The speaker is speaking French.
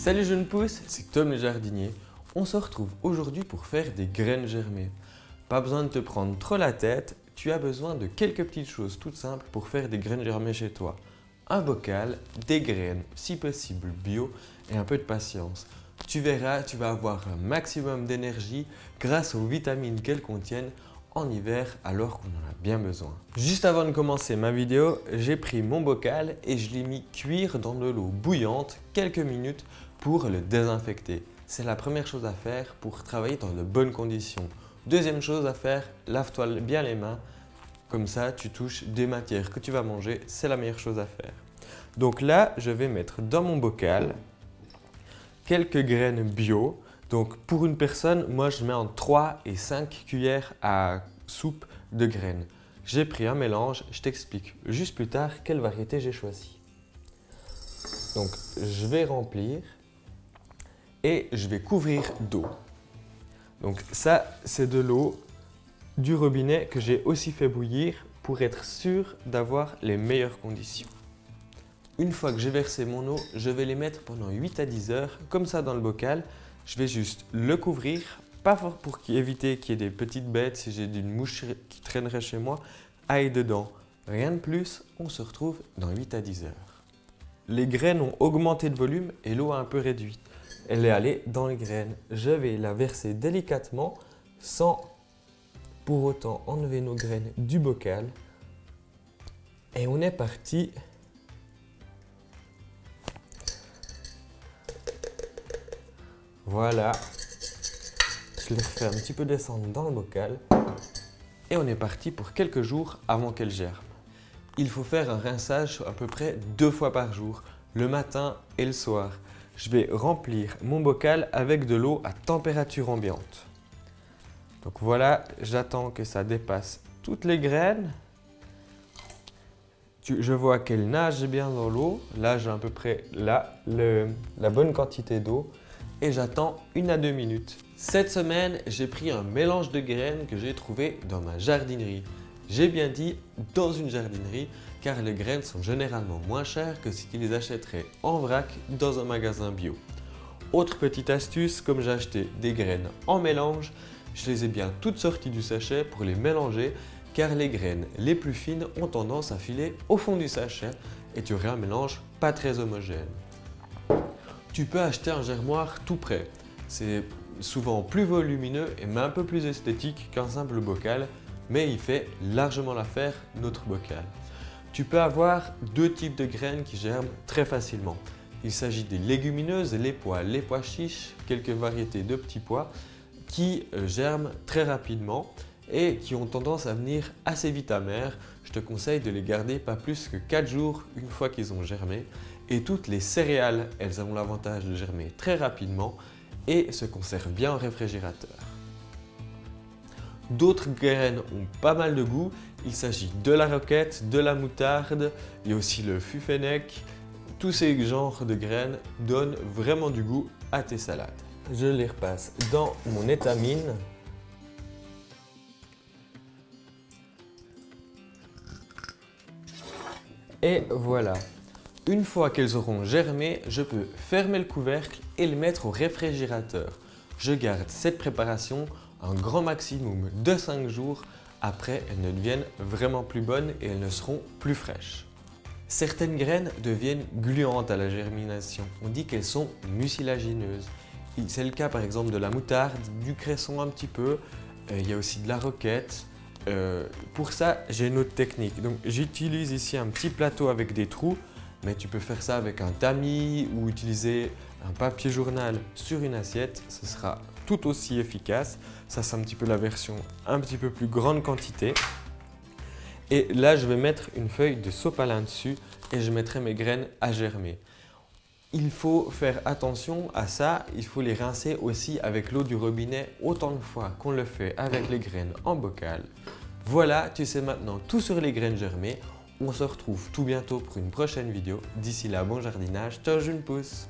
Salut jeunes pousses, c'est Tom le jardinier. On se retrouve aujourd'hui pour faire des graines germées. Pas besoin de te prendre trop la tête, tu as besoin de quelques petites choses toutes simples pour faire des graines germées chez toi. Un bocal, des graines, si possible bio et un peu de patience. Tu verras, tu vas avoir un maximum d'énergie grâce aux vitamines qu'elles contiennent en hiver alors qu'on en a bien besoin. Juste avant de commencer ma vidéo, j'ai pris mon bocal et je l'ai mis cuire dans de l'eau bouillante quelques minutes pour le désinfecter. C'est la première chose à faire pour travailler dans de bonnes conditions. Deuxième chose à faire, lave-toi bien les mains. Comme ça, tu touches des matières que tu vas manger, c'est la meilleure chose à faire. Donc là, je vais mettre dans mon bocal quelques graines bio. Donc pour une personne, moi je mets entre 3 et 5 cuillères à soupe de graines. J'ai pris un mélange, je t'explique juste plus tard quelle variété j'ai choisi. Donc je vais remplir et je vais couvrir d'eau. Donc ça, c'est de l'eau du robinet que j'ai aussi fait bouillir pour être sûr d'avoir les meilleures conditions. Une fois que j'ai versé mon eau, je vais les mettre pendant 8 à 10 heures, comme ça dans le bocal. Je vais juste le couvrir, pas fort pour éviter qu'il y ait des petites bêtes, si j'ai une mouche qui traînerait chez moi, aille dedans. Rien de plus, on se retrouve dans 8 à 10 heures. Les graines ont augmenté de volume et l'eau a un peu réduit. Elle est allée dans les graines. Je vais la verser délicatement sans pour autant enlever nos graines du bocal. Et on est parti. Voilà. Je les fais un petit peu descendre dans le bocal. Et on est parti pour quelques jours avant qu'elles germent. Il faut faire un rinçage à peu près 2 fois par jour, le matin et le soir. Je vais remplir mon bocal avec de l'eau à température ambiante. Donc voilà, j'attends que ça dépasse toutes les graines. Je vois qu'elles nagent bien dans l'eau. Là, j'ai à peu près la bonne quantité d'eau. Et j'attends 1 à 2 minutes. Cette semaine, j'ai pris un mélange de graines que j'ai trouvé dans ma jardinerie. J'ai bien dit dans une jardinerie car les graines sont généralement moins chères que si tu les achèterais en vrac dans un magasin bio. Autre petite astuce, comme j'ai acheté des graines en mélange, je les ai bien toutes sorties du sachet pour les mélanger car les graines les plus fines ont tendance à filer au fond du sachet et tu aurais un mélange pas très homogène. Tu peux acheter un germoir tout prêt. C'est souvent plus volumineux et un peu plus esthétique qu'un simple bocal, mais il fait largement l'affaire, notre bocal. Tu peux avoir 2 types de graines qui germent très facilement. Il s'agit des légumineuses et les pois chiches, quelques variétés de petits pois qui germent très rapidement et qui ont tendance à venir assez vite amers. Je te conseille de les garder pas plus que 4 jours une fois qu'ils ont germé. Et toutes les céréales, elles ont l'avantage de germer très rapidement et se conservent bien au réfrigérateur. D'autres graines ont pas mal de goût. Il s'agit de la roquette, de la moutarde, il y a aussi le fufenec. Tous ces genres de graines donnent vraiment du goût à tes salades. Je les repasse dans mon étamine. Et voilà. Une fois qu'elles auront germé, je peux fermer le couvercle et le mettre au réfrigérateur. Je garde cette préparation un grand maximum de 5 jours. Après, elles ne deviennent vraiment plus bonnes et elles ne seront plus fraîches. Certaines graines deviennent gluantes à la germination. On dit qu'elles sont mucilagineuses. C'est le cas par exemple de la moutarde, du cresson un petit peu. Il y a aussi de la roquette. Pour ça, j'ai une autre technique. Donc, j'utilise ici un petit plateau avec des trous. Mais tu peux faire ça avec un tamis ou utiliser un papier journal sur une assiette, ce sera tout aussi efficace. Ça, c'est un petit peu la version un petit peu plus grande quantité. Et là, je vais mettre une feuille de sopalin dessus et je mettrai mes graines à germer. Il faut faire attention à ça, il faut les rincer aussi avec l'eau du robinet autant de fois qu'on le fait avec les graines en bocal. Voilà, tu sais maintenant tout sur les graines germées. On se retrouve tout bientôt pour une prochaine vidéo. D'ici là, bon jardinage. Ciao, je ne pousse.